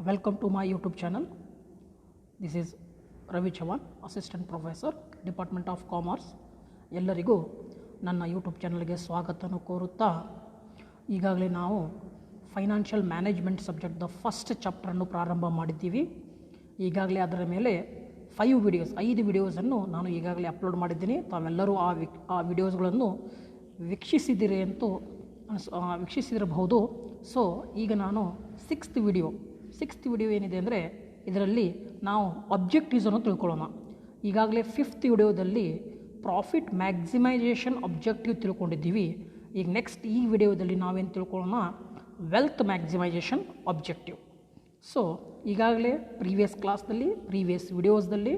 Welcome to my YouTube channel. This is Ravi Chavan, Assistant Professor, Department of Commerce. ಎಲ್ಲರಿಗೂ ನನ್ನ YouTube ಚಾನಲ್ಗೆ ಸ್ವಾಗತವನ್ನು ಕೋರುತ್ತಾ ಈಗಾಗಲೇ ನಾವು ಫೈನಾನ್ಷಿಯಲ್ ಮ್ಯಾನೇಜ್ಮೆಂಟ್ ಸಬ್ಜೆಕ್ಟ್ದ ಫಸ್ಟ್ ಚಾಪ್ಟರನ್ನು ಪ್ರಾರಂಭ ಮಾಡಿದ್ದೀವಿ. ಈಗಾಗಲೇ ಅದರ ಮೇಲೆ 5 ವಿಡಿಯೋಸನ್ನು ನಾನು ಈಗಾಗಲೇ ಅಪ್ಲೋಡ್ ಮಾಡಿದ್ದೀನಿ. ತಾವೆಲ್ಲರೂ ಆ ವಿಡಿಯೋಸ್ಗಳನ್ನು ವೀಕ್ಷಿಸಿರಬಹುದು. ಸೊ ಈಗ ನಾನು ಸಿಕ್ಸ್ತ್ ವಿಡಿಯೋ ಏನಿದೆ ಅಂದರೆ ಇದರಲ್ಲಿ ನಾವು ಅಬ್ಜೆಕ್ಟಿವ್ಸನ್ನು ತಿಳ್ಕೊಳ್ಳೋಣ. ಈಗಾಗಲೇ 5th ವಿಡಿಯೋದಲ್ಲಿ ಪ್ರಾಫಿಟ್ ಮ್ಯಾಕ್ಸಿಮೈಸೇಷನ್ ಅಬ್ಜೆಕ್ಟಿವ್ ತಿಳ್ಕೊಂಡಿದ್ದೀವಿ. ಈಗ ನೆಕ್ಸ್ಟ್ ಈ ವಿಡಿಯೋದಲ್ಲಿ ನಾವೇನು ತಿಳ್ಕೊಳ್ಳೋಣ, ವೆಲ್ತ್ ಮ್ಯಾಕ್ಸಿಮೈಸೇಷನ್ ಅಬ್ಜೆಕ್ಟಿವ್. ಸೊ ಈಗಾಗಲೇ ಪ್ರೀವಿಯಸ್ ವಿಡಿಯೋಸ್ದಲ್ಲಿ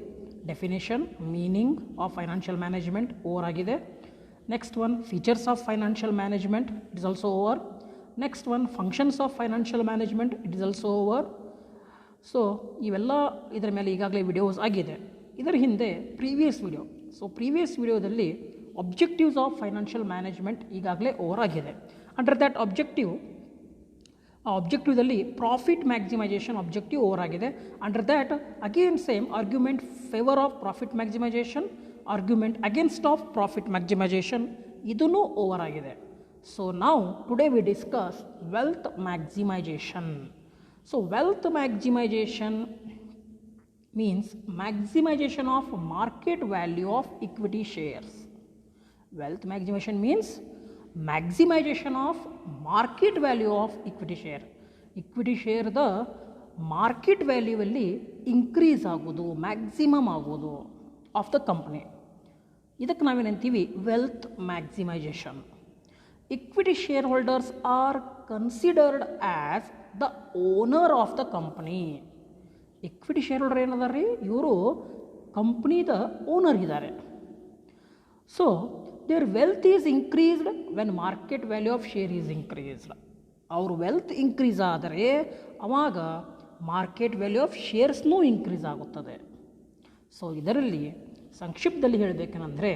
definition, meaning of financial management over ಆಗಿದೆ. Next one features of financial management, it is also over. Next one functions of financial management, it is also over. So ಇವೆಲ್ಲ ಇದರ ಮೇಲೆ ಈಗಾಗಲೇ videos ಆಗಿದೆ. ಇದರ ಹಿಂದೆ ಪ್ರೀವಿಯಸ್ ವಿಡಿಯೋದಲ್ಲಿ ಅಬ್ಜೆಕ್ಟಿವ್ಸ್ ಆಫ್ ಫೈನಾನ್ಷಿಯಲ್ ಮ್ಯಾನೇಜ್ಮೆಂಟ್ ಈಗಾಗಲೇ ಓವರ್ ಆಗಿದೆ. ಅಂಡರ್ ದ್ಯಾಟ್ ಅಬ್ಜೆಕ್ಟಿವ್ದಲ್ಲಿ ಪ್ರಾಫಿಟ್ ಮ್ಯಾಕ್ಸಿಮೈಸೇಷನ್ ಅಬ್ಜೆಕ್ಟಿವ್ ಓವರ್ ಆಗಿದೆ. Under that again same argument favour of profit maximisation, argument against of profit maximisation ಇದೂ ಓವರ್ ಆಗಿದೆ. So now today we discuss wealth maximization. So wealth maximization means maximization of market value of equity shares. Wealth maximization means maximization of market value of equity share. Equity share the market value ಅಲ್ಲಿ increase ಆಗೋದು, maximum ಆಗೋದು of the company. ಇದಕ್ಕೆ ನಾವೇನಂತೀವಿ wealth maximisation. Equity shareholders are considered as the owner of the company. Equity shareholder ಏನದಾರ ರೀ, ಇವರು ಕಂಪ್ನಿದ owner ಇದ್ದಾರೆ. So their wealth is increased when market value of share is increased. ಅವ್ರ wealth increase ಆದರೆ ಅವಾಗ ಮಾರ್ಕೆಟ್ ವ್ಯಾಲ್ಯೂ ಆಫ್ ಶೇರ್ಸ್ನೂ increase ಆಗುತ್ತದೆ. ಸೊ ಇದರಲ್ಲಿ ಸಂಕ್ಷಿಪ್ತದಲ್ಲಿ ಹೇಳಬೇಕೇನೆಂದರೆ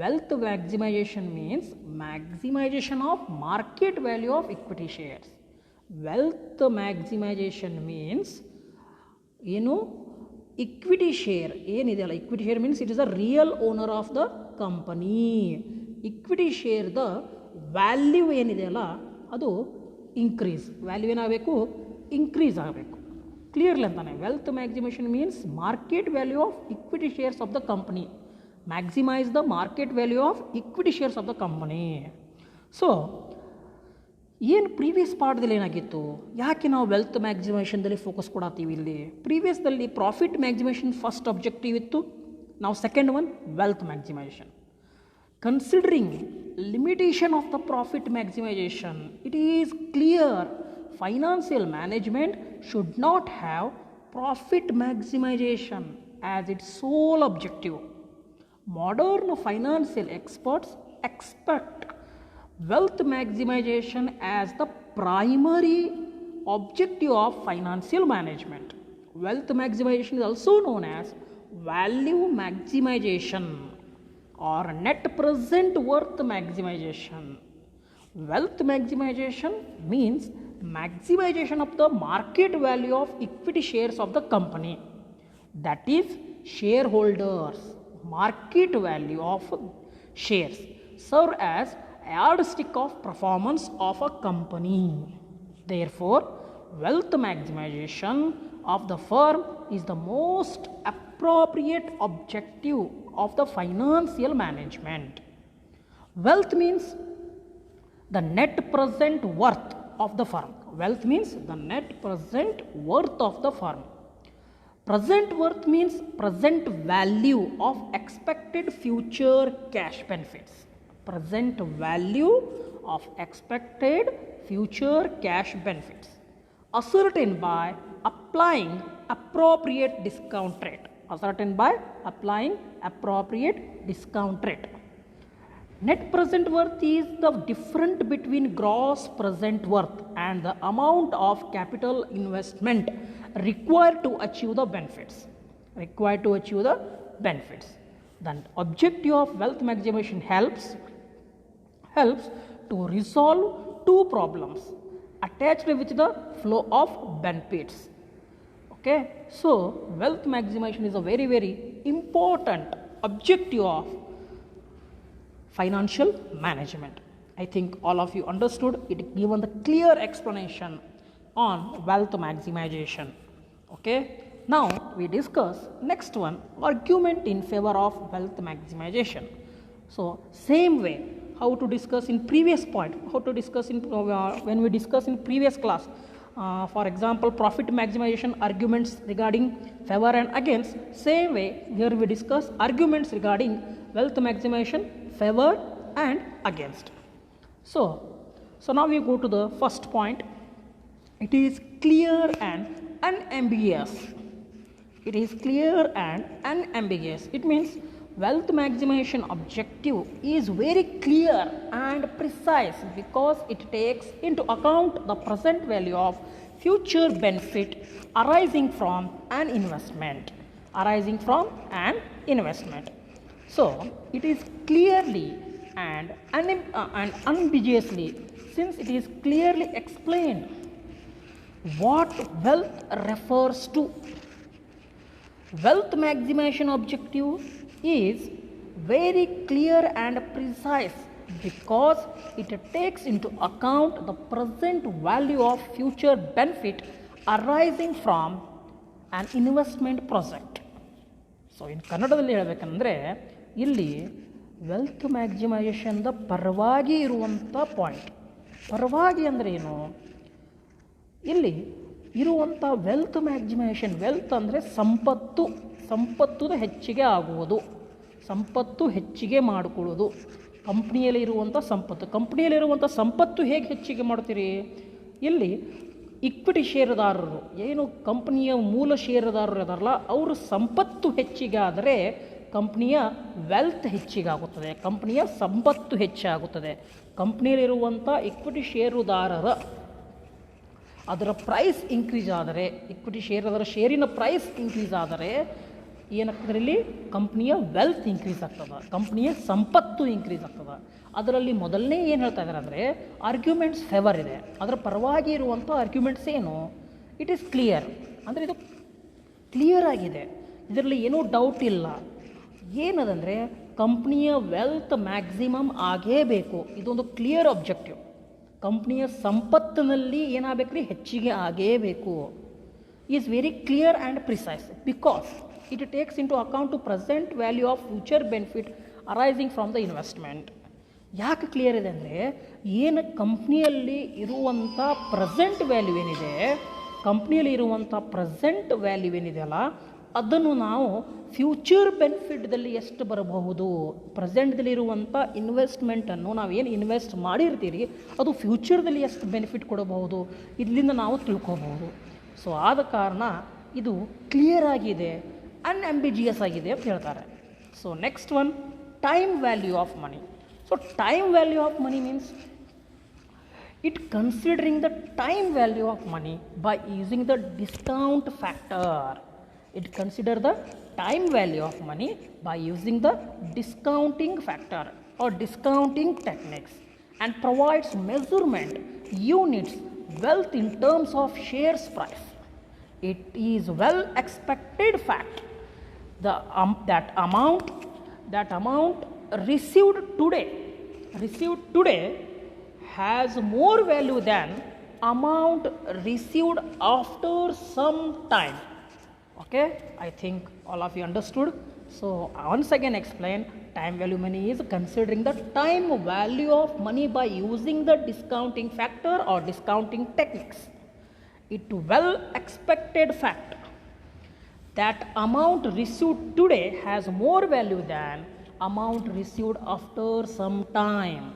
wealth maximization means maximization of market value of equity shares. Wealth maximization means equity share ಏನಿದೆಯಲ್ಲ, equity share means it is the real owner of the company. equity share the value ಏನಿದೆಯಲ್ಲ ಅದು value ಏನಾಗಬೇಕು, increase ಆಗಬೇಕು. Clearly ಅಂತಾನೆ wealth maximisation means market value of equity shares of the company. Maximise the market value of equity shares of the company. So ಏನು previous ಪಾಠದಲ್ಲಿ ಏನಾಗಿತ್ತು, ಯಾಕೆ ನಾವು ವೆಲ್ತ್ ಮ್ಯಾಕ್ಸಿಮೈಸೇಷನ್ದಲ್ಲಿ ಫೋಕಸ್ ಕೊಡತ್ತೀವಿ? ಇಲ್ಲಿ ಪ್ರೀವಿಯಸ್ದಲ್ಲಿ ಪ್ರಾಫಿಟ್ ಮ್ಯಾಕ್ಸಿಮೈಸೇಷನ್ ಫಸ್ಟ್ ಅಬ್ಜೆಕ್ಟಿವ್ ಇತ್ತು. ನಾವು second one wealth maximisation. Considering limitation of the profit maximisation, it is clear financial management should not have profit maximisation as its sole objective. Modern financial experts expect wealth maximization as the primary objective of financial management. Wealth maximization is also known as value maximization or net present worth maximization. Wealth maximization means maximization of the market value of equity shares of the company, that is shareholders. Market value of shares serve as a yardstick of performance of a company. Therefore, wealth maximization of the firm is the most appropriate objective of the financial management. Wealth means the net present worth of the firm. Wealth means the net present worth of the firm. Present worth means present value of expected future cash benefits. Present value of expected future cash benefits ascertained by applying appropriate discount rate. Ascertained by applying appropriate discount rate. Net present worth is the difference between gross present worth and the amount of capital investment required to achieve the benefits. Then objective of wealth maximization helps to resolve two problems attached with the flow of benefits. Okay, so wealth maximization is a very, very important objective of financial management. I think all of you understood it, given the clear explanation on wealth maximization. Okay, now we discuss next one, argument in favor of wealth maximization. So same way how to discuss in previous point, how to discuss in when we discuss in previous class, for example profit maximization arguments regarding favor and against, same way here we discuss arguments regarding wealth maximization, favor and against. So now we go to the first point. It is clear and unambiguous. It is clear and unambiguous. It means wealth maximization objective is very clear and precise because it takes into account the present value of future benefit arising from an investment. So it is clearly and unambiguously, since it is clearly explained what wealth refers to. Wealth maximization objective is very clear and precise because it takes into account the present value of future benefit arising from an investment project. So ಇನ್ನು ಕನ್ನಡದಲ್ಲಿ ಹೇಳಬೇಕಂದ್ರೆ ಇಲ್ಲಿ wealth ಮ್ಯಾಕ್ಸಿಮೈಸೇಷನ್ದ ಪರವಾಗಿ ಇರುವಂಥ point. ಪರವಾಗಿ ಅಂದರೆ ಏನು? ಇಲ್ಲಿ ಇರುವಂಥ ವೆಲ್ತ್ ಮ್ಯಾಕ್ಸಿಮೈಸೇಷನ್, ವೆಲ್ತ್ ಅಂದರೆ ಸಂಪತ್ತು ಹೆಚ್ಚಿಗೆ ಆಗುವುದು, ಸಂಪತ್ತು ಹೆಚ್ಚಿಗೆ ಮಾಡಿಕೊಳ್ಳೋದು. ಕಂಪ್ನಿಯಲ್ಲಿರುವಂಥ ಸಂಪತ್ತು ಹೇಗೆ ಹೆಚ್ಚಿಗೆ ಮಾಡ್ತೀರಿ? ಇಲ್ಲಿ ಇಕ್ವಿಟಿ ಷೇರುದಾರರು, ಏನು ಕಂಪ್ನಿಯ ಮೂಲ ಷೇರುದಾರರು ಇದಾರಲ್ಲ, ಅವರು ಸಂಪತ್ತು ಹೆಚ್ಚಿಗೆ ಆದರೆ ಕಂಪ್ನಿಯ ವೆಲ್ತ್ ಹೆಚ್ಚಿಗಾಗುತ್ತದೆ, ಕಂಪ್ನಿಯ ಸಂಪತ್ತು ಹೆಚ್ಚಾಗುತ್ತದೆ. ಕಂಪ್ನಿಯಲ್ಲಿರುವಂಥ ಇಕ್ವಿಟಿ ಷೇರುದಾರರ ಅದರ ಪ್ರೈಸ್ ಇನ್ಕ್ರೀಸ್ ಆದರೆ, ಇಕ್ವಿಟಿ ಷೇರಿನ ಪ್ರೈಸ್ ಇನ್ಕ್ರೀಸ್ ಆದರೆ ಏನಾಗ್ತದೆ? ಇಲ್ಲಿ ಕಂಪ್ನಿಯ ವೆಲ್ತ್ ಇನ್ಕ್ರೀಸ್ ಆಗ್ತದೆ, ಕಂಪ್ನಿಯ ಸಂಪತ್ತು ಇನ್ಕ್ರೀಸ್ ಆಗ್ತದೆ. ಅದರಲ್ಲಿ ಮೊದಲನೇ ಏನು ಹೇಳ್ತಾ ಇದ್ದಾರೆ ಅಂದರೆ ಆರ್ಗ್ಯುಮೆಂಟ್ಸ್ ಫೇವರ್ ಇದೆ. ಅದರ ಪರವಾಗಿ ಇರುವಂಥ ಆರ್ಗ್ಯುಮೆಂಟ್ಸ್ ಏನು? ಇಟ್ ಈಸ್ ಕ್ಲಿಯರ್, ಅಂದರೆ ಇದು ಕ್ಲಿಯರ್ ಆಗಿದೆ, ಇದರಲ್ಲಿ ಏನೂ ಡೌಟ್ ಇಲ್ಲ. ಏನದಂದರೆ ಕಂಪ್ನಿಯ ವೆಲ್ತ್ ಮ್ಯಾಕ್ಸಿಮಮ್ ಆಗೇಬೇಕು, ಇದೊಂದು ಕ್ಲಿಯರ್ ಆಬ್ಜೆಕ್ಟಿವ್. ಕಂಪ್ನಿಯ ಸಂಪತ್ತಿನಲ್ಲಿ ಏನಾಗಬೇಕ್ರಿ? ಹೆಚ್ಚಿಗೆ ಆಗೇಬೇಕು. Is very clear and precise because it takes into account to present value of future benefit arising from the investment. ಯಾಕೆ ಕ್ಲಿಯರ್ ಇದೆ ಅಂದರೆ ಏನು ಕಂಪ್ನಿಯಲ್ಲಿ ಇರುವಂಥ ಪ್ರೆಸೆಂಟ್ ವ್ಯಾಲ್ಯೂ ಏನಿದೆ, ಕಂಪ್ನಿಯಲ್ಲಿ ಇರುವಂಥ ಪ್ರೆಸೆಂಟ್ ವ್ಯಾಲ್ಯೂ ಏನಿದೆಯಲ್ಲ, ಅದನ್ನು ನಾವು ಫ್ಯೂಚರ್ ಬೆನಿಫಿಟ್ದಲ್ಲಿ ಎಷ್ಟು ಬರಬಹುದು, ಪ್ರೆಸೆಂಟ್ದಲ್ಲಿರುವಂಥ ಇನ್ವೆಸ್ಟ್ಮೆಂಟನ್ನು ನಾವೇನು ಇನ್ವೆಸ್ಟ್ ಮಾಡಿರ್ತೀರಿ ಅದು ಫ್ಯೂಚರ್ದಲ್ಲಿ ಎಷ್ಟು ಬೆನಿಫಿಟ್ ಕೊಡಬಹುದು, ಇದರಿಂದ ನಾವು ತಿಳ್ಕೊಬಹುದು. ಸೊ ಆದ ಕಾರಣ ಇದು ಕ್ಲಿಯರ್ ಆಗಿದೆ, ಅನ್ಅಂಬಿಜಿಯಸ್ ಆಗಿದೆ ಅಂತ ಹೇಳ್ತಾರೆ. So next one, time value of money. So time value of money means it considering the time value of money by using the discount factor. It consider the time value of money by using the discounting factor or discounting techniques and provides measurement units wealth in terms of shares price. It is well expected fact that amount received today has more value than amount received after some time. Okay, I think all of you understood. So once again explain, time value money is considering the time value of money by using the discounting factor or discounting techniques. It well expected fact that amount received today has more value than amount received after some time.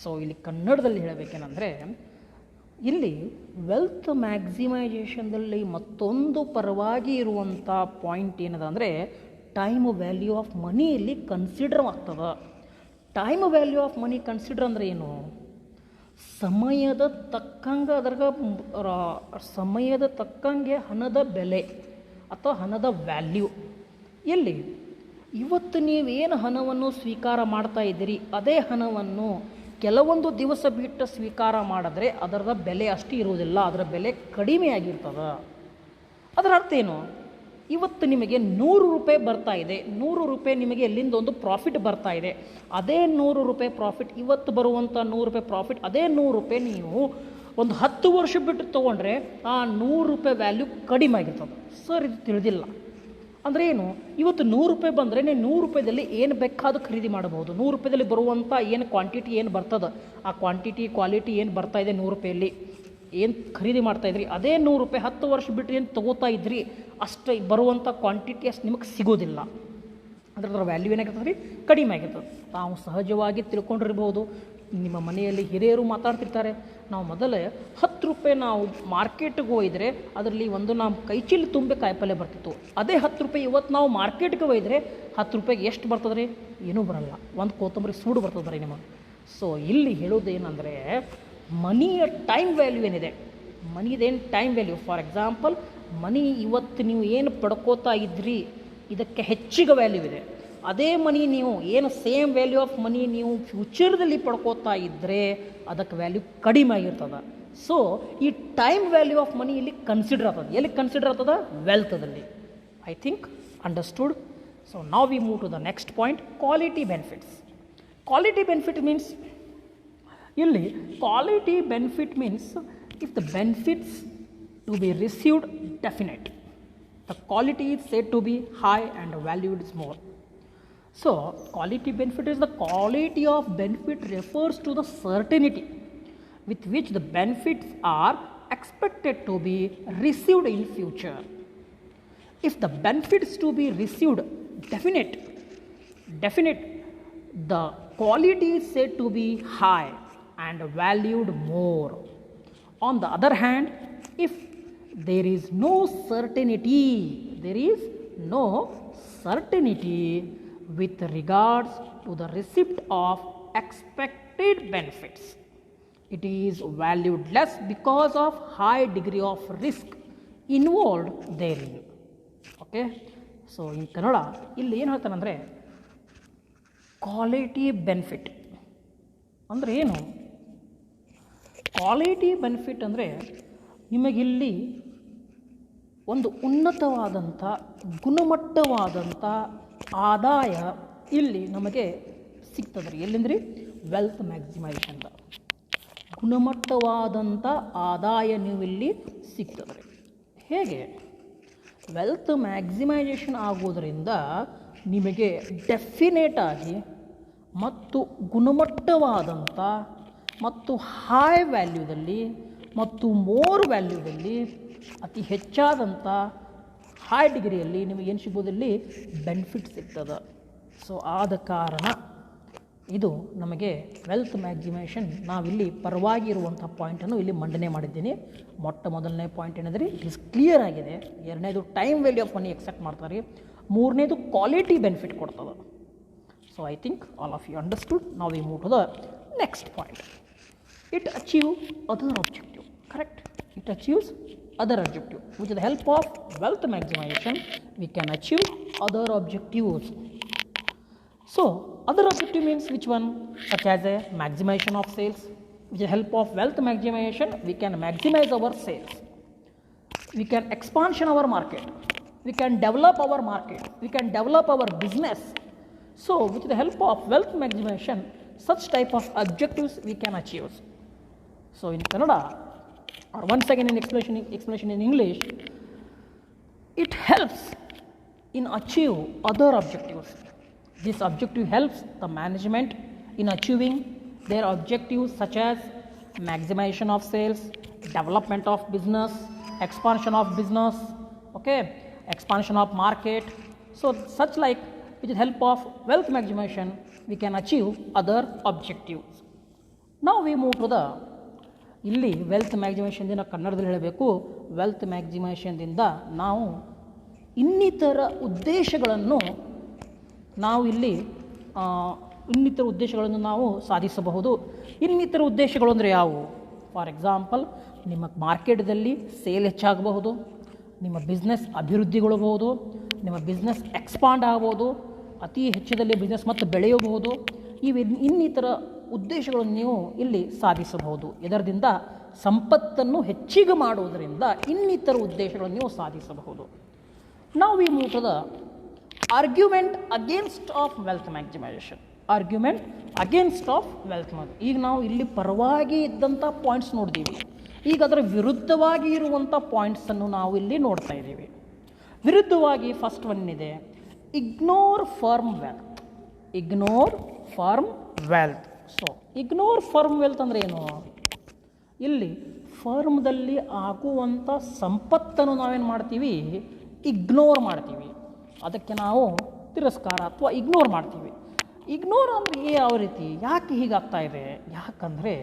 So ಇಲ್ಲಿ ಕನ್ನಡದಲ್ಲಿ ಹೇಳಬೇಕೇನೆಂದರೆ ಇಲ್ಲಿ wealth ಮ್ಯಾಕ್ಸಿಮೈಸೇಷನ್ದಲ್ಲಿ ಮತ್ತೊಂದು ಪರವಾಗಿ ಇರುವಂಥ point ಏನದ ಅಂದರೆ time value of ಮನಿ ಇಲ್ಲಿ consider ಆಗ್ತದೆ. Time value of money consider ಅಂದರೆ ಏನು? ಸಮಯದ ತಕ್ಕಂಗೆ ಹಣದ ಬೆಲೆ ಅಥವಾ ಹಣದ ವ್ಯಾಲ್ಯೂ. ಎಲ್ಲಿ ಇವತ್ತು ನೀವೇನು ಹಣವನ್ನು ಸ್ವೀಕಾರ ಮಾಡ್ತಾ ಇದ್ದೀರಿ ಅದೇ ಹಣವನ್ನು ಕೆಲವೊಂದು ದಿವಸ ಬಿಟ್ಟು ಸ್ವೀಕಾರ ಮಾಡಿದ್ರೆ ಅದರ ಬೆಲೆ ಅಷ್ಟು ಇರುವುದಿಲ್ಲ, ಅದರ ಬೆಲೆ ಕಡಿಮೆ ಆಗಿರ್ತದೆ. ಅದರ ಅರ್ಥ ಏನು? ಇವತ್ತು ನಿಮಗೆ 100 ರೂಪಾಯಿ ಬರ್ತಾ ಇದೆ, 100 ರೂಪಾಯಿ ನಿಮಗೆ ಎಲ್ಲಿಂದ ಒಂದು ಪ್ರಾಫಿಟ್ ಬರ್ತಾ ಇದೆ. ಅದೇ 100 ರೂಪಾಯಿ ಪ್ರಾಫಿಟ್, ಇವತ್ತು ಬರುವಂಥ 100 ರೂಪಾಯಿ ಪ್ರಾಫಿಟ್, ಅದೇ 100 ರೂಪಾಯಿ ನೀವು ಒಂದು 10 ವರ್ಷ ಬಿಟ್ಟು ತೊಗೊಂಡ್ರೆ ಆ 100 ರೂಪಾಯಿ ವ್ಯಾಲ್ಯೂ ಕಡಿಮೆ ಆಗಿರ್ತದೆ. ಸರ್ ಇದು ತಿಳಿದಿಲ್ಲ ಅಂದರೆ ಏನು? ಇವತ್ತು 100 ರೂಪಾಯಿ ಬಂದರೆ ನೀವು 100 ರೂಪಾಯಿದಲ್ಲಿ ಏನು ಬೇಕಾದರೂ ಖರೀದಿ ಮಾಡಬಹುದು. 100 ರೂಪಾಯಿದಲ್ಲಿ ಬರುವಂಥ ಏನು ಕ್ವಾಂಟಿಟಿ ಏನು ಬರ್ತದೆ, ಆ ಕ್ವಾಂಟಿಟಿ ಕ್ವಾಲಿಟಿ ಏನು ಬರ್ತಾ ಇದೆ 100 ರೂಪಾಯಲ್ಲಿ ಏನು ಖರೀದಿ ಮಾಡ್ತಾಯಿದ್ರಿ, ಅದೇ 100 ರೂಪಾಯಿ 10 ವರ್ಷ ಬಿಟ್ಟು ಏನು ತೊಗೋತಾ ಇದ್ರಿ ಅಷ್ಟು ಬರುವಂಥ ಕ್ವಾಂಟಿಟಿ ಅಷ್ಟು ನಿಮಗೆ ಸಿಗೋದಿಲ್ಲ. ಅದರ ವ್ಯಾಲ್ಯೂ ಏನಾಗಿರ್ತದೆ ರೀ? ಕಡಿಮೆ ಆಗಿರ್ತದೆ. ನಾವು ಸಹಜವಾಗಿ ತಿಳ್ಕೊಂಡಿರ್ಬೋದು. ನಿಮ್ಮ ಮನೆಯಲ್ಲಿ ಹಿರಿಯರು ಮಾತಾಡ್ತಿರ್ತಾರೆ, ನಾವು ಮೊದಲೇ 10 ರೂಪಾಯಿ ನಾವು ಮಾರ್ಕೆಟ್ಗೆ ಹೋಯಿದ್ರೆ ಅದರಲ್ಲಿ ಒಂದು ನಾವು ಕೈ ಚೀಲ ತುಂಬೆ ಕಾಯಿಪಲ್ಯ ಬರ್ತಿತ್ತು. ಅದೇ 10 ರೂಪಾಯಿ ಇವತ್ತು ನಾವು ಮಾರ್ಕೆಟ್ಗೆ ಹೋಯಿದ್ರೆ 10 ರೂಪಾಯಿಗೆ ಎಷ್ಟು ಬರ್ತದೆ ರೀ? ಏನೂ ಬರಲ್ಲ, ಒಂದು ಕೊತ್ತಂಬರಿ ಸೂಡು ಬರ್ತದೆ ಬರೀ ನಿಮಗೆ. ಸೊ ಇಲ್ಲಿ ಹೇಳೋದೇನೆಂದರೆ ಮನಿಯ ಟೈಮ್ ವ್ಯಾಲ್ಯೂ ಏನಿದೆ, ಮನಿದೇನು ಟೈಮ್ ವ್ಯಾಲ್ಯೂ. ಫಾರ್ ಎಕ್ಸಾಂಪಲ್ ಮನಿ ಇವತ್ತು ನೀವು ಏನು ಪಡ್ಕೋತಾ ಇದ್ರಿ ಇದಕ್ಕೆ ಹೆಚ್ಚಿಗೆ ವ್ಯಾಲ್ಯೂ ಇದೆ. ಅದೇ ಮನಿ ನೀವು ಏನು ಸೇಮ್ ವ್ಯಾಲ್ಯೂ ಆಫ್ ಮನಿ ನೀವು ಫ್ಯೂಚರ್ದಲ್ಲಿ ಪಡ್ಕೋತಾ ಇದ್ದರೆ ಅದಕ್ಕೆ ವ್ಯಾಲ್ಯೂ ಕಡಿಮೆ ಆಗಿರ್ತದೆ. ಸೊ ಈ ಟೈಮ್ ವ್ಯಾಲ್ಯೂ ಆಫ್ ಮನಿ ಇಲ್ಲಿ ಕನ್ಸಿಡರ್ ಆಗ್ತದೆ. ಎಲ್ಲಿ ಕನ್ಸಿಡರ್ ಆಗ್ತದೆ? ವೆಲ್ತದಲ್ಲಿ. I think understood. ಸೊ ನಾವ್ we move to the next point, quality benefits. Quality benefit means, ಇಲ್ಲಿ quality benefit means if the benefits to be received definite, the quality is said to be high and valued is more. So quality benefit is the quality of benefit refers to the certainty with which the benefits are expected to be received in future. If the benefits to be received definite, the quality is said to be high and valued more. On the other hand, if there is no certainty with regards to the receipt of expected benefits, it is valued less because of high degree of risk involved therein. Okay, so in Kannada ಇಲ್ಲಿ ಏನು ಹೇಳ್ತಾನಂದರೆ quality benefit ಅಂದರೆ ಏನು? Quality benefit ಅಂದರೆ ನಿಮಗಿಲ್ಲಿ ಒಂದು ಉನ್ನತವಾದಂಥ ಗುಣಮಟ್ಟವಾದಂಥ ಆದಾಯ ಇಲ್ಲಿ ನಮಗೆ ಸಿಗ್ತದೆ ರೀ. ಎಲ್ಲಿಂದ್ರಿ? ವೆಲ್ತ್ ಮ್ಯಾಕ್ಸಿಮೈಸೇಷನ್ದ ಗುಣಮಟ್ಟವಾದಂಥ ಆದಾಯ ನೀವು ಇಲ್ಲಿ ಸಿಗ್ತದೆ ರೀ. ಹೇಗೆ? ವೆಲ್ತ್ ಮ್ಯಾಕ್ಸಿಮೈಸೇಷನ್ ಆಗೋದರಿಂದ ನಿಮಗೆ ಡೆಫಿನೇಟ್ ಆಗಿ ಮತ್ತು ಗುಣಮಟ್ಟವಾದಂಥ ಮತ್ತು ಹೈ ವ್ಯಾಲ್ಯೂದಲ್ಲಿ ಮತ್ತು ಮೋರ್ ವ್ಯಾಲ್ಯೂದಲ್ಲಿ ಅತಿ ಹೆಚ್ಚಾದಂಥ ಹೈ ಡಿಗ್ರಿಯಲ್ಲಿ ನಿಮಗೆ ಏನು ಸಿಗ್ಬೋದಲ್ಲಿ ಬೆನಿಫಿಟ್ ಸಿಗ್ತದೆ. ಸೊ ಆದ ಕಾರಣ ಇದು ನಮಗೆ ವೆಲ್ತ್ ಮ್ಯಾಕ್ಸಿಮೈಸೇಷನ್ ನಾವಿಲ್ಲಿ ಪರವಾಗಿ ಇರುವಂಥ ಪಾಯಿಂಟನ್ನು ಇಲ್ಲಿ ಮಂಡನೆ ಮಾಡಿದ್ದೀನಿ. ಮೊದಲನೇ ಪಾಯಿಂಟ್ ಏನಿದೆ, ಇಟ್ ಈಸ್ ಕ್ಲಿಯರ್ ಆಗಿದೆ. ಎರಡನೇದು time value of money accept ಮಾಡ್ತಾರೆ. ಮೂರನೇದು ಕ್ವಾಲಿಟಿ ಬೆನಿಫಿಟ್ ಕೊಡ್ತದೆ. So I think all of you understood. ನಾವು we move to the next point. It achieves other objective, correct? It achieves other objective. With the help of wealth maximization, we can achieve other objectives. So, other objective means which one? Such as a maximization of sales. With the help of wealth maximization, we can maximize our sales. We can expansion our market. We can develop our market. We can develop our business. So, with the help of wealth maximization, such type of objectives we can achieve. So in Kannada, or once again in explanation in English, it helps in achieve other objectives. This objective helps the management in achieving their objectives such as maximization of sales, development of business, expansion of business, okay, expansion of market. So such like with the help of wealth maximization, we can achieve other objectives. Now we move to the ಇಲ್ಲಿ wealth ಮ್ಯಾಕ್ಸಿಮೈಸೇಷನ್ದಿಂದ ಕನ್ನಡದಲ್ಲಿ ಹೇಳಬೇಕು, wealth ಮ್ಯಾಕ್ಸಿಮೈಸೇಷನ್ದಿಂದ ನಾವು ಇನ್ನಿತರ ಉದ್ದೇಶಗಳನ್ನು ನಾವು ಸಾಧಿಸಬಹುದು. ಇನ್ನಿತರ ಉದ್ದೇಶಗಳು ಅಂದರೆ ಯಾವುವು? ಫಾರ್ ಎಕ್ಸಾಂಪಲ್, ನಿಮ್ಮ ಮಾರ್ಕೆಟ್ದಲ್ಲಿ ಸೇಲ್ ಹೆಚ್ಚಾಗಬಹುದು, ನಿಮ್ಮ ಬಿಸ್ನೆಸ್ ಅಭಿವೃದ್ಧಿಗೊಳ್ಳಬಹುದು, ನಿಮ್ಮ ಬಿಸ್ನೆಸ್ ಎಕ್ಸ್ಪಾಂಡ್ ಆಗ್ಬೋದು, ಅತಿ ಹೆಚ್ಚದಲ್ಲಿ ಬಿಸ್ನೆಸ್ ಮತ್ತು ಬೆಳೆಯಬಹುದು. ಇನ್ನಿತರ ಉದ್ದೇಶಗಳನ್ನು ನೀವು ಇಲ್ಲಿ ಸಾಧಿಸಬಹುದು. ಇದರಿಂದ ಸಂಪತ್ತನ್ನು ಹೆಚ್ಚಿಗೆ ಮಾಡುವುದರಿಂದ ಇನ್ನಿತರ ಉದ್ದೇಶಗಳನ್ನು ನೀವು ಸಾಧಿಸಬಹುದು. ನಾವು ಈ ಮೂಟದ argument against of wealth maximisation, argument against of wealth ಈಗ ನಾವು ಇಲ್ಲಿ ಪರವಾಗಿ ಇದ್ದಂಥ ಪಾಯಿಂಟ್ಸ್ ನೋಡಿದ್ದೀವಿ. ಈಗ ಅದರ ವಿರುದ್ಧವಾಗಿ ಇರುವಂಥ ಪಾಯಿಂಟ್ಸನ್ನು ನಾವು ಇಲ್ಲಿ ನೋಡ್ತಾ ಇದ್ದೀವಿ. ವಿರುದ್ಧವಾಗಿ ಫಸ್ಟ್ ಒನ್ ಇದೆ, ignore firm wealth. Ignore firm wealth. So ignore firm wealth ಅಂದರೆ ಏನು? ಇಲ್ಲಿ ಫರ್ಮ್ದಲ್ಲಿ ಆಗುವಂಥ ಸಂಪತ್ತನ್ನು ನಾವೇನು ಮಾಡ್ತೀವಿ? ಇಗ್ನೋರ್ ಮಾಡ್ತೀವಿ. ಅದಕ್ಕೆ ನಾವು ತಿರಸ್ಕಾರ ಅಥವಾ ಇಗ್ನೋರ್ ಮಾಡ್ತೀವಿ. ಇಗ್ನೋರ್ ಅಂದರೆ ಯಾವ ರೀತಿ, ಯಾಕೆ ಹೀಗಾಗ್ತಾ ಇದೆ? ಯಾಕಂದರೆ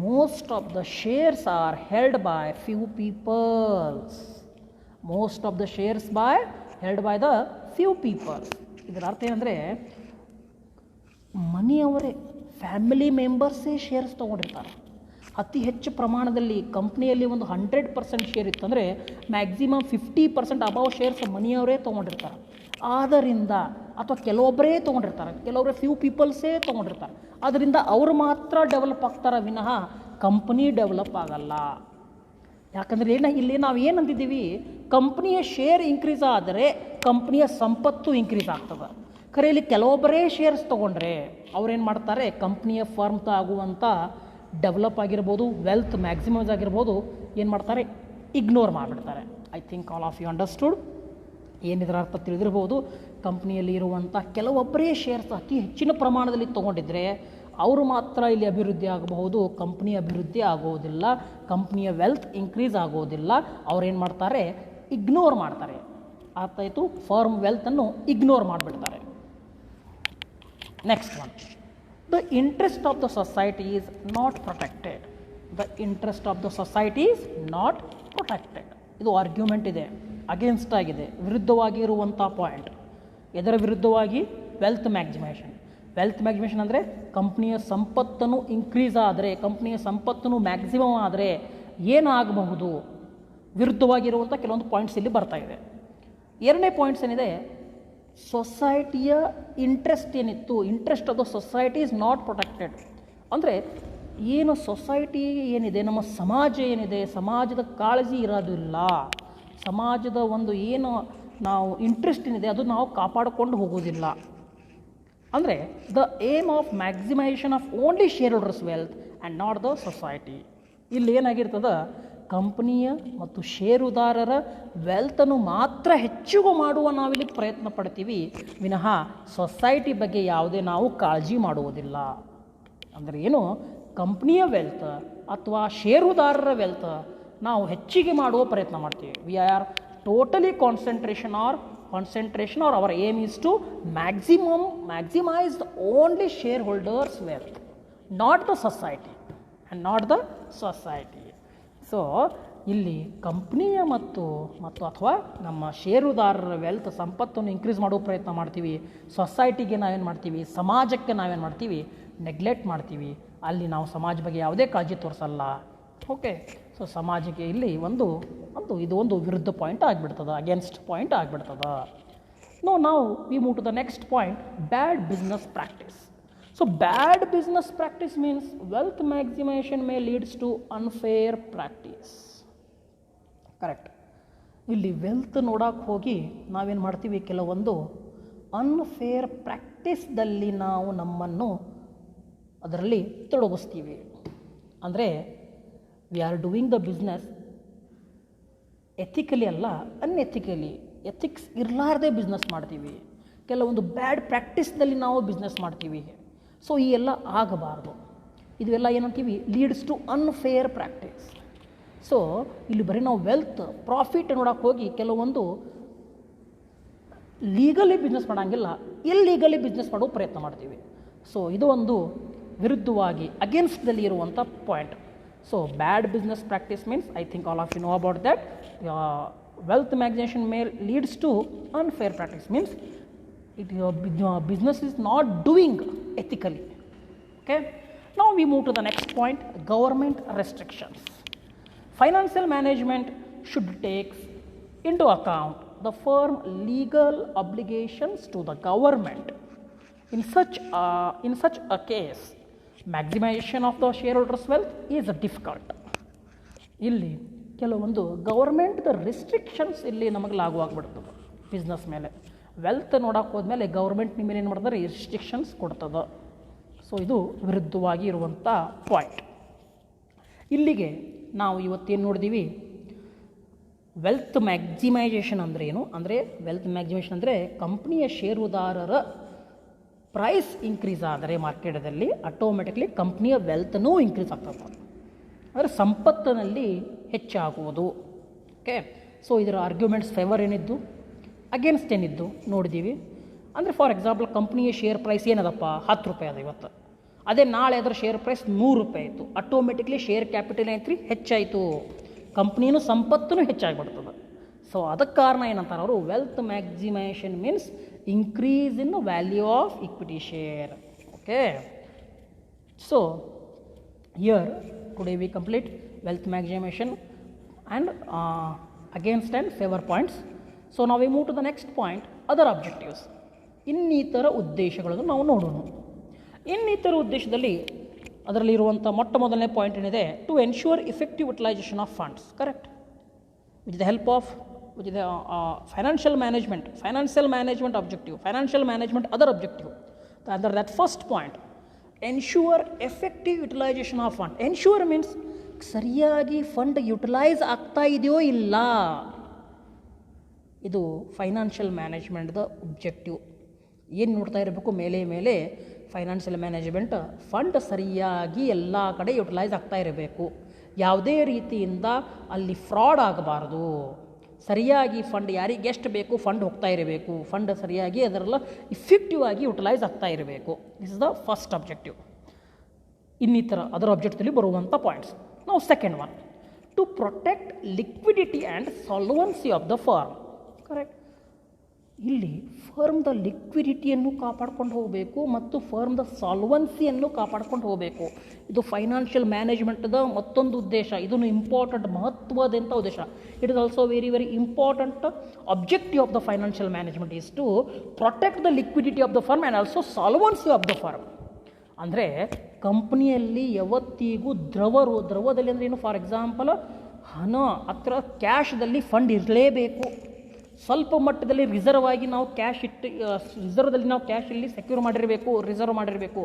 most of the shares are held by few peoples. Most of the shares held by the few peoples. ಇದರ ಅರ್ಥ ಏನಂದರೆ ಮನೆಯವರೇ, ಫ್ಯಾಮಿಲಿ ಮೆಂಬರ್ಸೇ ಶೇರ್ಸ್ ತೊಗೊಂಡಿರ್ತಾರೆ. ಅತಿ ಹೆಚ್ಚು ಪ್ರಮಾಣದಲ್ಲಿ ಕಂಪ್ನಿಯಲ್ಲಿ ಒಂದು 100% ಶೇರ್ ಇತ್ತಂದರೆ ಮ್ಯಾಕ್ಸಿಮಮ್ 50% ಅಬವ್ ಶೇರ್ಸ್ ಮನೆಯವರೇ ತೊಗೊಂಡಿರ್ತಾರೆ. ಆದ್ದರಿಂದ ಅಥವಾ ಕೆಲವೊಬ್ಬರೇ ತೊಗೊಂಡಿರ್ತಾರೆ, ಕೆಲವೊಬ್ಬರೇ ಫ್ಯೂ ಪೀಪಲ್ಸೇ ತೊಗೊಂಡಿರ್ತಾರೆ. ಆದ್ದರಿಂದ ಅವರು ಮಾತ್ರ ಡೆವಲಪ್ ಆಗ್ತಾರೆ ವಿನಃ ಕಂಪ್ನಿ ಡೆವಲಪ್ ಆಗಲ್ಲ. ಯಾಕಂದರೆ ಇಲ್ಲಿ ನಾವು ಏನಂತಿದ್ದೀವಿ, ಕಂಪ್ನಿಯ ಶೇರ್ ಇನ್ಕ್ರೀಸ್ ಆದರೆ ಕಂಪ್ನಿಯ ಸಂಪತ್ತು ಇನ್ಕ್ರೀಸ್ ಆಗ್ತದೆ. ಖರೆ ಇಲ್ಲಿ ಕೆಲವೊಬ್ಬರೇ ಶೇರ್ಸ್ ತೊಗೊಂಡ್ರೆ ಅವ್ರೇನು ಮಾಡ್ತಾರೆ, ಕಂಪ್ನಿಯ ಫರ್ಮ್ ಆಗುವಂಥ ಡೆವಲಪ್ ಆಗಿರ್ಬೋದು, ವೆಲ್ತ್ ಮ್ಯಾಕ್ಸಿಮೈಸ್ ಆಗಿರ್ಬೋದು, ಏನು ಮಾಡ್ತಾರೆ, ಇಗ್ನೋರ್ ಮಾಡಿಬಿಡ್ತಾರೆ. I think all of you understood. ಏನಿದರ ಅರ್ಥ ತಿಳಿದಿರ್ಬೋದು. ಕಂಪ್ನಿಯಲ್ಲಿ ಇರುವಂಥ ಕೆಲವೊಬ್ಬರೇ ಶೇರ್ಸ್ ಅತಿ ಹೆಚ್ಚಿನ ಪ್ರಮಾಣದಲ್ಲಿ ತೊಗೊಂಡಿದ್ರೆ ಅವರು ಮಾತ್ರ ಇಲ್ಲಿ ಅಭಿವೃದ್ಧಿ ಆಗಬಹುದು, ಕಂಪ್ನಿ ಅಭಿವೃದ್ಧಿ ಆಗೋದಿಲ್ಲ, ಕಂಪ್ನಿಯ ವೆಲ್ತ್ ಇನ್ಕ್ರೀಸ್ ಆಗೋದಿಲ್ಲ. ಅವ್ರೇನು ಮಾಡ್ತಾರೆ, ಇಗ್ನೋರ್ ಮಾಡ್ತಾರೆ. ಅರ್ಥ ಆಯಿತು? ಫರ್ಮ್ ವೆಲ್ತನ್ನು ಇಗ್ನೋರ್ ಮಾಡಿಬಿಡ್ತಾರೆ. Next one, the interest of the society is not protected. The interest of the society is not protected. ಇದು ಆರ್ಗ್ಯುಮೆಂಟ್ ಇದೆ, ಅಗೇನ್ಸ್ಟ್ ಆಗಿದೆ, ವಿರುದ್ಧವಾಗಿ ಇರುವಂಥ ಪಾಯಿಂಟ್. ಇದರ ವಿರುದ್ಧವಾಗಿ ವೆಲ್ತ್ ಮ್ಯಾಕ್ಸಿಮೈಸೇಷನ್. ವೆಲ್ತ್ ಮ್ಯಾಕ್ಸಿಮೈಸೇಷನ್ ಅಂದರೆ ಕಂಪ್ನಿಯ ಸಂಪತ್ತನ್ನು ಇನ್ಕ್ರೀಸ್ ಆದರೆ, ಕಂಪ್ನಿಯ ಸಂಪತ್ತನ್ನು ಮ್ಯಾಕ್ಸಿಮಮ್ ಆದರೆ ಏನಾಗಬಹುದು, ವಿರುದ್ಧವಾಗಿರುವಂಥ ಕೆಲವೊಂದು ಪಾಯಿಂಟ್ಸ್ ಇಲ್ಲಿ ಬರ್ತಾ ಇದೆ. ಎರಡನೇ ಪಾಯಿಂಟ್ಸ್ ಏನಿದೆ, ಸೊಸೈಟಿಯ ಇಂಟ್ರೆಸ್ಟ್ ಏನಿತ್ತು, interest of the society is not protected. ಅಂದರೆ ಏನು ಸೊಸೈಟಿ ಏನಿದೆ, ನಮ್ಮ ಸಮಾಜ ಏನಿದೆ, ಸಮಾಜದ ಕಾಳಜಿ ಇರೋದಿಲ್ಲ. ಸಮಾಜದ ಒಂದು ಏನು ನಾವು ಇಂಟ್ರೆಸ್ಟ್ ಏನಿದೆ ಅದು ನಾವು ಕಾಪಾಡಿಕೊಂಡು ಹೋಗೋದಿಲ್ಲ. ಅಂದರೆ the aim of maximisation of only shareholders wealth and not the society. ಇಲ್ಲಿ ಏನಾಗಿರ್ತದೆ, ಕಂಪ್ನಿಯ ಮತ್ತು ಷೇರುದಾರರ ವೆಲ್ತನ್ನು ಮಾತ್ರ ಹೆಚ್ಚಿಗೆ ಮಾಡುವ ನಾವಿಲ್ಲಿ ಪ್ರಯತ್ನ ಪಡ್ತೀವಿ ವಿನಃ ಸೊಸೈಟಿ ಬಗ್ಗೆ ಯಾವುದೇ ನಾವು ಕಾಳಜಿ ಮಾಡುವುದಿಲ್ಲ. ಅಂದರೆ ಏನು, ಕಂಪ್ನಿಯ ವೆಲ್ತ್ ಅಥವಾ ಷೇರುದಾರರ ವೆಲ್ತ್ ನಾವು ಹೆಚ್ಚಿಗೆ ಮಾಡುವ ಪ್ರಯತ್ನ ಮಾಡ್ತೀವಿ. We are totally concentration are our aim is to maximise the only shareholders wealth, not the society and not the society. So ಇಲ್ಲಿ ಕಂಪ್ನಿಯ ಮತ್ತು ಅಥವಾ ನಮ್ಮ ಷೇರುದಾರರ ವೆಲ್ತ್ ಸಂಪತ್ತನ್ನು ಇನ್ಕ್ರೀಸ್ ಮಾಡೋ ಪ್ರಯತ್ನ ಮಾಡ್ತೀವಿ. ಸೊಸೈಟಿಗೆ ನಾವೇನು ಮಾಡ್ತೀವಿ, ಸಮಾಜಕ್ಕೆ ನಾವೇನು ಮಾಡ್ತೀವಿ, ನೆಗ್ಲೆಕ್ಟ್ ಮಾಡ್ತೀವಿ. ಅಲ್ಲಿ ನಾವು ಸಮಾಜ ಬಗ್ಗೆ ಯಾವುದೇ ಕಾಳಜಿ ತೋರಿಸಲ್ಲ. ಓಕೆ, ಸೊ ಸಮಾಜಕ್ಕೆ ಇಲ್ಲಿ ಇದು ಒಂದು ವಿರುದ್ಧ ಪಾಯಿಂಟ್ ಆಗಿಬಿಡ್ತದೆ, ಅಗೇನ್ಸ್ಟ್ ಪಾಯಿಂಟ್ ಆಗಿಬಿಡ್ತದೆ. ನಾವು we move to the next point, bad business practice. So bad business practice means wealth maximization may leads to unfair practice. Correct. ಇಲ್ಲಿ ವೆಲ್ತ್ ನೋಡೋಕೆ ಹೋಗಿ ನಾವೇನು ಮಾಡ್ತೀವಿ, ಕೆಲವೊಂದು ಅನ್ಫೇರ್ ಪ್ರಾಕ್ಟೀಸ್ದಲ್ಲಿ ನಾವು ನಮ್ಮನ್ನು ಅದರಲ್ಲಿ ತೊಡಗಿಸ್ತೀವಿ. ಅಂದರೆ we are doing the business ethically ಅಲ್ಲ, ಅನ್ಎಥಿಕಲಿ. ಎಥಿಕ್ಸ್ ಇರಲಾರ್ದೇ ಬಿಸ್ನೆಸ್ ಮಾಡ್ತೀವಿ. ಕೆಲವೊಂದು ಬ್ಯಾಡ್ ಪ್ರಾಕ್ಟೀಸ್ನಲ್ಲಿ ನಾವು ಬಿಸ್ನೆಸ್ ಮಾಡ್ತೀವಿ. ಸೊ ಈ ಎಲ್ಲ ಆಗಬಾರ್ದು. ಇದೆಲ್ಲ ಏನಂತೀವಿ, leads to unfair practice. So ಇಲ್ಲಿ ಬರೀ ನಾವು ವೆಲ್ತ್ ಪ್ರಾಫಿಟ್ ನೋಡೋಕೆ ಹೋಗಿ ಕೆಲವೊಂದು ಲೀಗಲಿ ಬಿಸ್ನೆಸ್ ಮಾಡೋಂಗಿಲ್ಲ, ಇಲ್ಲೀಗಲಿ ಬಿಸ್ನೆಸ್ ಮಾಡೋ ಪ್ರಯತ್ನ ಮಾಡ್ತೀವಿ. ಸೊ ಇದು ಒಂದು ವಿರುದ್ಧವಾಗಿ ಅಗೇನ್ಸ್ಟ್ದಲ್ಲಿ ಇರುವಂಥ point. So bad business practice means, I think all of you know about that. Wealth maximisation may leads to unfair practice means business is not doing ethically. Okay, now we move to the next point, government restrictions. Financial management should take into account the firm legal obligations to the government. In such a case, maximization of the shareholders' wealth is difficult. ಇಲ್ಲಿ ಕೆಲವೊಂದು ಗೌರ್ಮೆಂಟ್ದ restrictions ಇಲ್ಲಿ ನಮಗೆ ಲಾಗು ಆಗಿಬಿಡ್ತದೆ business ಮೇಲೆ. Wealth ನೋಡೋಕೆ ಹೋದ್ಮೇಲೆ government ನಿಮ್ಮ ಏನು ಮಾಡ್ತಾರೆ, ರಿಸ್ಟ್ರಿಕ್ಷನ್ಸ್ ಕೊಡ್ತದೆ. ಸೊ ಇದು ವಿರುದ್ಧವಾಗಿ ಇರುವಂಥ ಪಾಯಿಂಟ್. ಇಲ್ಲಿಗೆ ನಾವು ಇವತ್ತೇನು ನೋಡಿದ್ದೀವಿ, ವೆಲ್ತ್ ಮ್ಯಾಕ್ಸಿಮೈಸೇಷನ್ ಅಂದರೆ ಏನು, ಅಂದರೆ ವೆಲ್ತ್ ಮ್ಯಾಕ್ಸಿಮೈಸೇಷನ್ ಅಂದರೆ ಕಂಪ್ನಿಯ ಷೇರುದಾರರ ಪ್ರೈಸ್ ಇನ್ಕ್ರೀಸ್ ಆದರೆ ಮಾರ್ಕೆಟಲ್ಲಿ ಆಟೋಮೆಟಿಕ್ಲಿ ಕಂಪ್ನಿಯ ವೆಲ್ತ್ನೂ ಇನ್ಕ್ರೀಸ್ ಆಗ್ತದೆ, ಅಂದರೆ ಸಂಪತ್ತಿನಲ್ಲಿ ಹೆಚ್ಚಾಗುವುದು. ಓಕೆ, ಸೊ ಇದರ ಆರ್ಗ್ಯುಮೆಂಟ್ಸ್ ಫೇವರ್ ಏನಿದ್ದು, ಅಗೇನ್ಸ್ಟ್ ಏನಿದ್ದು ನೋಡಿದ್ದೀವಿ. ಅಂದರೆ ಫಾರ್ ಎಕ್ಸಾಂಪಲ್ ಕಂಪ್ನಿಯ ಶೇರ್ ಪ್ರೈಸ್ ಏನದಪ್ಪ 10 ರೂಪಾಯಿ ಅದ ಇವತ್ತು, ಅದೇ ನಾಳೆ ಅದರ ಶೇರ್ ಪ್ರೈಸ್ 100 ರೂಪಾಯಿ ಆಯಿತು, ಆಟೋಮೆಟಿಕ್ಲಿ ಶೇರ್ ಕ್ಯಾಪಿಟಲ್ ಐತ್ರಿ ಹೆಚ್ಚಾಯಿತು, ಕಂಪ್ನಿನೂ ಸಂಪತ್ತೂ ಹೆಚ್ಚಾಗಿಬಿಡ್ತದೆ. ಸೊ ಅದಕ್ಕೆ ಕಾರಣ ಏನಂತಾರೆ ಅವರು, wealth maximisation means increase in the value of equity share. Okay, so here today we complete wealth maximization and against and favor points. So now we move to the next point, other objectives. ಇನ್ನಿತರ ಉದ್ದೇಶಗಳನ್ನು ನಾವು ನೋಡೋಣ. ಇನ್ನಿತರ ಉದ್ದೇಶದಲ್ಲಿ ಅದರಲ್ಲಿರುವಂಥ ಮೊಟ್ಟ ಮೊದಲನೇ point ಏನಿದೆ, to ensure effective utilisation of funds, correct, with the help of with the financial management objective, financial management other objective. Under that first point, ensure effective utilization of fund. Ensure means ಸರಿಯಾಗಿ fund utilise ಆಗ್ತಾ ಇದೆಯೋ ಇಲ್ಲ, ಇದು financial ಮ್ಯಾನೇಜ್ಮೆಂಟ್ದ objective. ಏನು ನೋಡ್ತಾ ಇರಬೇಕು, ಮೇಲೆ financial management fund ಸರಿಯಾಗಿ ಎಲ್ಲ ಕಡೆ ಯುಟಿಲೈಸ್ ಆಗ್ತಾ ಇರಬೇಕು, ಯಾವುದೇ ರೀತಿಯಿಂದ ಅಲ್ಲಿ ಫ್ರಾಡ್ ಆಗಬಾರ್ದು, ಸರಿಯಾಗಿ ಫಂಡ್ ಯಾರಿಗೆ ಎಷ್ಟು ಬೇಕು ಫಂಡ್ ಹೋಗ್ತಾ ಇರಬೇಕು, ಫಂಡ್ ಸರಿಯಾಗಿ ಅದರೆಲ್ಲ ಇಫೆಕ್ಟಿವ್ ಆಗಿ ಯುಟಿಲೈಸ್ ಆಗ್ತಾ ಇರಬೇಕು. This is the first objective. ಇನ್ನಿತರ ಅದರ ಅಬ್ಜೆಕ್ಟಿವ್ಲಿ ಬರುವಂಥ points. Now second one, to protect liquidity and solvency of the firm, correct. ಇಲ್ಲಿ ಫರ್ಮ್ದ ಲಿಕ್ವಿಡಿಟಿಯನ್ನು ಕಾಪಾಡ್ಕೊಂಡು ಹೋಗಬೇಕು ಮತ್ತು ಫರ್ಮ್ದ ಸಾಲ್ವೆನ್ಸಿಯನ್ನು ಕಾಪಾಡ್ಕೊಂಡು ಹೋಗಬೇಕು. ಇದು ಫೈನಾನ್ಷಿಯಲ್ ಮ್ಯಾನೇಜ್ಮೆಂಟ್ದ ಮತ್ತೊಂದು ಉದ್ದೇಶ, ಇದನ್ನು ಇಂಪಾರ್ಟೆಂಟ್ ಮಹತ್ವದಂಥ ಉದ್ದೇಶ. It is also very very important objective of the financial management is to protect the liquidity of the firm and also solvency of the firm. ಅಂದರೆ ಕಂಪ್ನಿಯಲ್ಲಿ ಯಾವತ್ತಿಗೂ ದ್ರವದಲ್ಲಿ ಅಂದರೆ ಏನು, ಫಾರ್ ಎಕ್ಸಾಂಪಲ್ ಹಣ ಹತ್ರ ಕ್ಯಾಶ್ದಲ್ಲಿ ಫಂಡ್ ಇರಲೇಬೇಕು, ಸ್ವಲ್ಪ ಮಟ್ಟದಲ್ಲಿ ರಿಸರ್ವ್ ಆಗಿ ನಾವು ಕ್ಯಾಶ್ ಇಟ್ಟು ರಿಸರ್ವ್ದಲ್ಲಿ ನಾವು ಕ್ಯಾಶ್ ಇಲ್ಲಿ ಸೆಕ್ಯೂರ್ ಮಾಡಿರಬೇಕು, ರಿಸರ್ವ್ ಮಾಡಿರಬೇಕು.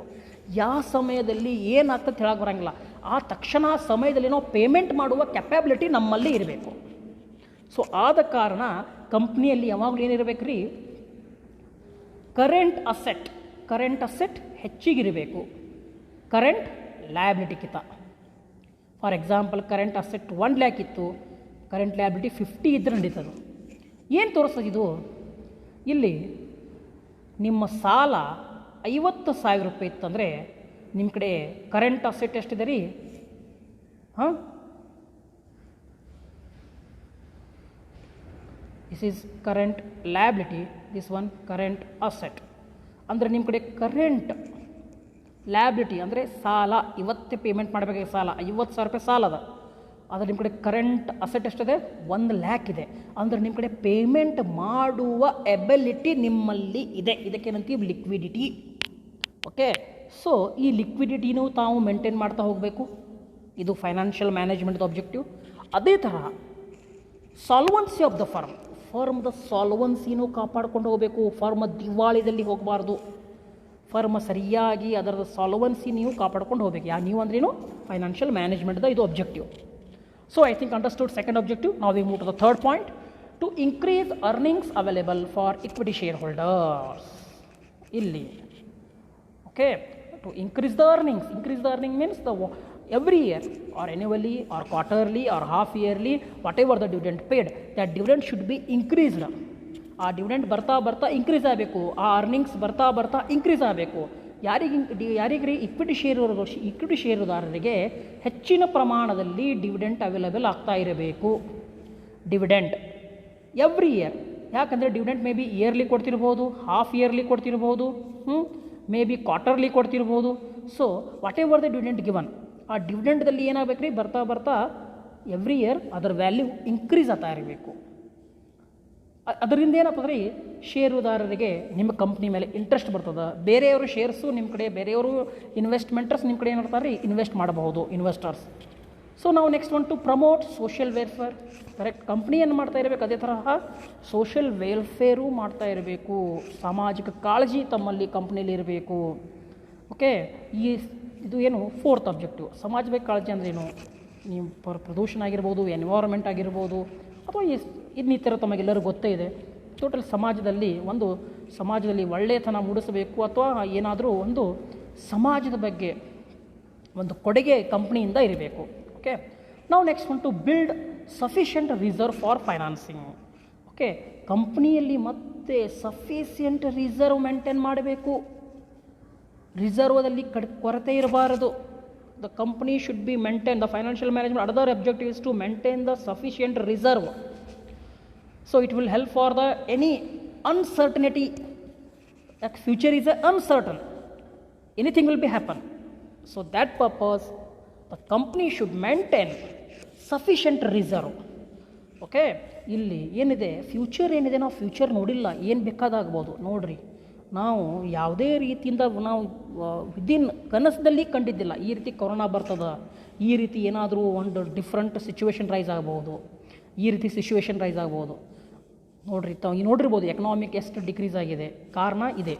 ಯಾವ ಸಮಯದಲ್ಲಿ ಏನಾಗ್ತದೆ ಹೇಳಕ್ಕೆ ಬರೋಂಗಿಲ್ಲ, ಆ ತಕ್ಷಣ ಸಮಯದಲ್ಲಿ ನಾವು ಪೇಮೆಂಟ್ ಮಾಡುವ ಕೆಪಾಬಿಲಿಟಿ ನಮ್ಮಲ್ಲಿ ಇರಬೇಕು. ಸೊ ಆದ ಕಾರಣ ಕಂಪ್ನಿಯಲ್ಲಿ ಯಾವಾಗಲೂ ಏನಿರಬೇಕು ರೀ, ಕರೆಂಟ್ ಅಸೆಟ್ ಹೆಚ್ಚಿಗಿರಬೇಕು, ಕರೆಂಟ್ ಲಯಬಿಲಿಟಿಗಿಂತ. For example current asset 1 lakh ಇತ್ತು, ಕರೆಂಟ್ ಲಯಬಿಲಿಟಿ 50 ಇದ್ರೆ ನಡೀತದೆ. ಏನು ತೋರಿಸ್ತದೆ ಇದು, ಇಲ್ಲಿ ನಿಮ್ಮ ಸಾಲ 50,000 ರೂಪಾಯಿ ಇತ್ತಂದರೆ ನಿಮ್ಮ ಕಡೆ ಕರೆಂಟ್ ಅಸೆಟ್ ಎಷ್ಟಿದೆ ರೀ, ಹಾಂ, this is current liability, this one current asset. ಅಂದರೆ ನಿಮ್ಮ ಕಡೆ ಕರೆಂಟ್ ಲಯಬಿಲಿಟಿ ಅಂದರೆ ಸಾಲ, ಇವತ್ತೇ ಪೇಮೆಂಟ್ ಮಾಡಬೇಕಾಗಿ ಸಾಲ 50,000 ರೂಪಾಯಿ ಸಾಲ ಅದ, ಆದರೆ ನಿಮ್ಮ ಕಡೆ ಕರೆಂಟ್ ಅಸೆಟ್ ಎಷ್ಟಿದೆ 1 lakh ಇದೆ. ಅಂದರೆ ನಿಮ್ಮ ಕಡೆ ಪೇಮೆಂಟ್ ಮಾಡುವ ಎಬಿಲಿಟಿ ನಿಮ್ಮಲ್ಲಿ ಇದೆ, ಇದಕ್ಕೇನಂತೀವಿ ಲಿಕ್ವಿಡಿಟಿ. ಓಕೆ, ಸೊ ಈ ಲಿಕ್ವಿಡಿಟಿನೂ ತಾವು ಮೇಂಟೈನ್ ಮಾಡ್ತಾ ಹೋಗಬೇಕು, ಇದು ಫೈನಾನ್ಷಿಯಲ್ ಮ್ಯಾನೇಜ್ಮೆಂಟ್ದ ಆಬ್ಜೆಕ್ಟಿವ್. ಅದೇ ಥರ ಸಾಲ್ವೆನ್ಸಿ ಆಫ್ ದ ಫರ್ಮ್ದ ಸಾಲ್ವೆನ್ಸಿನೂ ಕಾಪಾಡ್ಕೊಂಡು ಹೋಗಬೇಕು, ಫರ್ಮ್ ದಿವಾಳಿದಲ್ಲಿ ಹೋಗಬಾರ್ದು, ಫರ್ಮ್ ಸರಿಯಾಗಿ ಅದರ ಸಾಲ್ವೆನ್ಸಿ ನೀವು ಕಾಪಾಡ್ಕೊಂಡು ಹೋಗಬೇಕು. ನೀವು ಅಂದ್ರೇನು, ಫೈನಾನ್ಷಿಯಲ್ ಮ್ಯಾನೇಜ್ಮೆಂಟ್ದ ಇದು objective. So I think understood second objective. ನಾವು we move to the third point, to increase earnings available for equity shareholders. ಇಲ್ಲಿ okay, to increase the earning means the every year or annually or quarterly or half yearly, whatever the dividend paid, that dividend should be increased. ಆ dividend ಬರ್ತಾ increase ಆಗಬೇಕು, ಆ earnings ಬರ್ತಾ increase ಆಗಬೇಕು. ಯಾರಿಗೆ equity ಷೇರುದಾರರಿಗೆ ಹೆಚ್ಚಿನ ಪ್ರಮಾಣದಲ್ಲಿ ಡಿವಿಡೆಂಟ್ ಅವೈಲೇಬಲ್ ಆಗ್ತಾ ಇರಬೇಕು. ಡಿವಿಡೆಂಟ್ ಎವ್ರಿ ಇಯರ್, ಯಾಕಂದರೆ ಡಿವಿಡೆಂಟ್ ಮೇ ಬಿ ಇಯರ್ಲಿ ಕೊಡ್ತಿರ್ಬೋದು, ಹಾಫ್ ಇಯರ್ಲಿ ಕೊಡ್ತಿರ್ಬೋದು, ಮೇ ಬಿ ಕ್ವಾರ್ಟರ್ಲಿ ಕೊಡ್ತಿರ್ಬೋದು. So whatever the dividend given, ಆ ಡಿವಿಡೆಂಟ್ದಲ್ಲಿ ಏನಾಗಬೇಕು ರೀ, ಬರ್ತಾ ಎವ್ರಿ ಇಯರ್ ಅದರ ವ್ಯಾಲ್ಯೂ ಇನ್ಕ್ರೀಸ್ ಆಗ್ತಾ ಇರಬೇಕು. ಅದರಿಂದ ಏನಪ್ಪ ರೀ, ಷೇರುದಾರರಿಗೆ ನಿಮ್ಮ ಕಂಪ್ನಿ ಮೇಲೆ ಇಂಟ್ರೆಸ್ಟ್ ಬರ್ತದೆ. ಬೇರೆಯವರು ಶೇರ್ಸು ನಿಮ್ಮ ಕಡೆ, ಬೇರೆಯವರು ಇನ್ವೆಸ್ಟ್ಮೆಂಟರ್ಸ್ ನಿಮ್ಮ ಕಡೆ ಏನು ಮಾಡ್ತಾರೆ ರೀ, ಇನ್ವೆಸ್ಟ್ ಮಾಡಬಹುದು, ಇನ್ವೆಸ್ಟರ್ಸ್. ಸೊ ನಾವು next one to promote social welfare. Correct, ಕಂಪ್ನಿ ಏನು ಮಾಡ್ತಾ ಇರಬೇಕು, ಅದೇ ತರಹ ಸೋಷಿಯಲ್ ವೆಲ್ಫೇರು ಮಾಡ್ತಾ ಇರಬೇಕು. ಸಾಮಾಜಿಕ ಕಾಳಜಿ ತಮ್ಮಲ್ಲಿ ಕಂಪ್ನಿಯಲ್ಲಿ ಇರಬೇಕು. ಓಕೆ, ಇದು ಏನು ಫೋರ್ತ್ ಅಬ್ಜೆಕ್ಟಿವ್. ಸಮಾಜ ಬಗ್ಗೆ ಕಾಳಜಿ ಅಂದರೆ ಏನು, ನೀವು ಪ್ರದೂಷಣ ಆಗಿರ್ಬೋದು, ಎನ್ವೈರನ್ಮೆಂಟ್ ಆಗಿರ್ಬೋದು, ಅಥವಾ ಇನ್ನಿತರ ತಮಗೆಲ್ಲರೂ ಗೊತ್ತೇ ಇದೆ. ಟೋಟಲ್ ಸಮಾಜದಲ್ಲಿ ಒಳ್ಳೆಯತನ ಮೂಡಿಸಬೇಕು, ಅಥವಾ ಏನಾದರೂ ಒಂದು ಸಮಾಜದ ಬಗ್ಗೆ ಒಂದು ಕೊಡುಗೆ ಕಂಪ್ನಿಯಿಂದ ಇರಬೇಕು. ಓಕೆ, ನಾವು next one to build sufficient reserve for financing. Okay, ಕಂಪ್ನಿಯಲ್ಲಿ ಮತ್ತೆ ಸಫಿಷಿಯಂಟ್ ರಿಸರ್ವ್ ಮೇಂಟೈನ್ ಮಾಡಬೇಕು. ರಿಸರ್ವದಲ್ಲಿ ಕೊರತೆ ಇರಬಾರದು. The company should be maintain the financial management other objective is to maintain the sufficient reserve. So it will help for the any uncertainty, that future is uncertain, anything will be happen. So that purpose the company should maintain sufficient reserve. Okay, ಇಲ್ಲಿ ಏನಿದೆ future ಏನಿದೆ, ನಾವು future ನೋಡಿಲ್ಲ, ಏನು ಬೇಕಾದಾಗ್ಬೋದು. ನೋಡ್ರಿ, ನಾವು ಯಾವುದೇ ರೀತಿಯಿಂದ ನಾವು ವಿದಿನ್ ಕನಸಲ್ಲಿ ಕಂಡಿದ್ದಿಲ್ಲ ಈ ರೀತಿ ಕೊರೋನಾ ಬರ್ತದ, ಈ ರೀತಿ ಏನಾದರೂ ಒಂದು ಡಿಫ್ರೆಂಟ್ ಸಿಚುವೇಶನ್ ರೈಸ್ ಆಗ್ಬೋದು, ಈ ರೀತಿ ಸಿಚುವೇಶನ್ ರೈಸ್ ಆಗ್ಬೋದು. ನೋಡಿರ್ಬೋದು ಎಕನಾಮಿಕ್ ಎಷ್ಟು ಡಿಕ್ರೀಸ್ ಆಗಿದೆ, ಕಾರಣ ಇದೆ.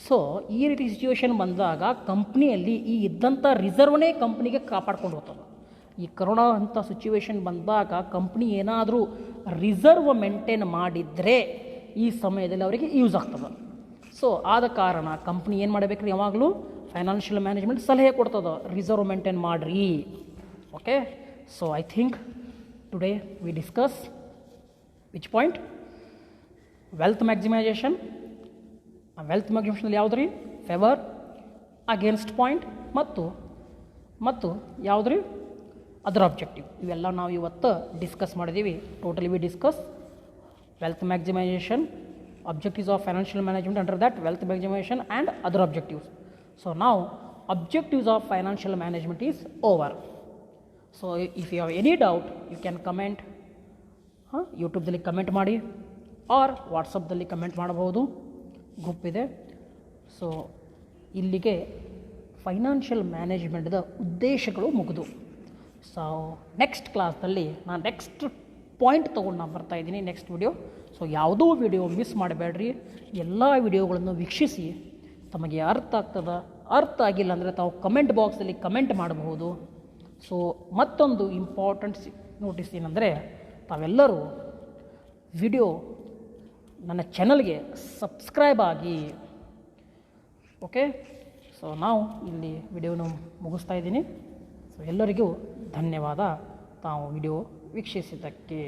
ಸೊ ಈ ರೀತಿ ಸಿಚುವೇಶನ್ ಬಂದಾಗ ಕಂಪ್ನಿಯಲ್ಲಿ ಈ ಇದ್ದಂಥ ರಿಸರ್ವ್ನೇ ಕಂಪ್ನಿಗೆ ಕಾಪಾಡ್ಕೊಂಡು ಹೋಗ್ತದೆ. ಈ ಕೊರೋನಾ ಅಂಥ ಸಿಚುವೇಶನ್ ಬಂದಾಗ ಕಂಪ್ನಿ ಏನಾದರೂ ರಿಸರ್ವ್ ಮೇಂಟೈನ್ ಮಾಡಿದರೆ ಈ ಸಮಯದಲ್ಲಿ ಅವರಿಗೆ ಯೂಸ್ ಆಗ್ತದೆ. ಸೊ ಆದ ಕಾರಣ ಕಂಪ್ನಿ ಏನು ಮಾಡಬೇಕ್ರಿ, ಯಾವಾಗಲೂ ಫೈನಾನ್ಷಿಯಲ್ ಮ್ಯಾನೇಜ್ಮೆಂಟ್ ಸಲಹೆ ಕೊಡ್ತದೆ, ರಿಸರ್ವ್ ಮೇಂಟೈನ್ ಮಾಡಿರಿ. Okay, so I think today we discuss which point, wealth maximisation. Wealth ಮ್ಯಾಕ್ಸಿಮೈಸೇಷನಲ್ಲಿ ಯಾವುದು ರೀ, ಫೇವರ್, ಅಗೇನ್ಸ್ಟ್ ಪಾಯಿಂಟ್ ಮತ್ತು ಯಾವುದು ರೀ ಅದರ್ ಅಬ್ಜೆಕ್ಟಿವ್. ಇವೆಲ್ಲ ನಾವು ಇವತ್ತು ಡಿಸ್ಕಸ್ ಮಾಡಿದ್ದೀವಿ. Totally we discuss wealth maximisation, objectives of financial management, under that wealth maximization and other objectives. So now objectives of financial management is over. So if you have any doubt you can comment, YouTube dalli comment ಮಾಡಿ, or WhatsApp dalli comment ಮಾಡಬಹುದು, group ಇದೆ. So ಇಲ್ಲಿಗೆ financial ಮ್ಯಾನೇಜ್ಮೆಂಟ್ದ ಉದ್ದೇಶಗಳು ಮುಗಿದು. So next ಕ್ಲಾಸ್ದಲ್ಲಿ ನಾನು next point ತೊಗೊಂಡು ನಾನು ಬರ್ತಾಯಿದ್ದೀನಿ next video. So ಯಾವುದೋ ವಿಡಿಯೋ ಮಿಸ್ ಮಾಡಬೇಡ್ರಿ, ಎಲ್ಲ ವಿಡಿಯೋಗಳನ್ನು ವೀಕ್ಷಿಸಿ. ತಮಗೆ ಅರ್ಥ ಆಗ್ತದ, ಅರ್ಥ ಆಗಿಲ್ಲ ಅಂದರೆ ತಾವು ಕಮೆಂಟ್ ಬಾಕ್ಸಲ್ಲಿ ಕಮೆಂಟ್ ಮಾಡಬಹುದು. ಸೊ ಮತ್ತೊಂದು ಇಂಪಾರ್ಟೆಂಟ್ ನೋಟಿಸ್ ಏನಂದರೆ, ತಾವೆಲ್ಲರೂ ವಿಡಿಯೋ ನನ್ನ ಚಾನಲ್ಗೆ ಸಬ್ಸ್ಕ್ರೈಬ್ ಆಗಿ. ಓಕೆ, ಸೊ ನಾವು ಇಲ್ಲಿ ವಿಡಿಯೋನ ಮುಗಿಸ್ತಾ ಇದ್ದೀನಿ. ಸೊ ಎಲ್ಲರಿಗೂ ಧನ್ಯವಾದ ತಾವು ವಿಡಿಯೋ ವೀಕ್ಷಿಸಿದ್ದಕ್ಕೆ.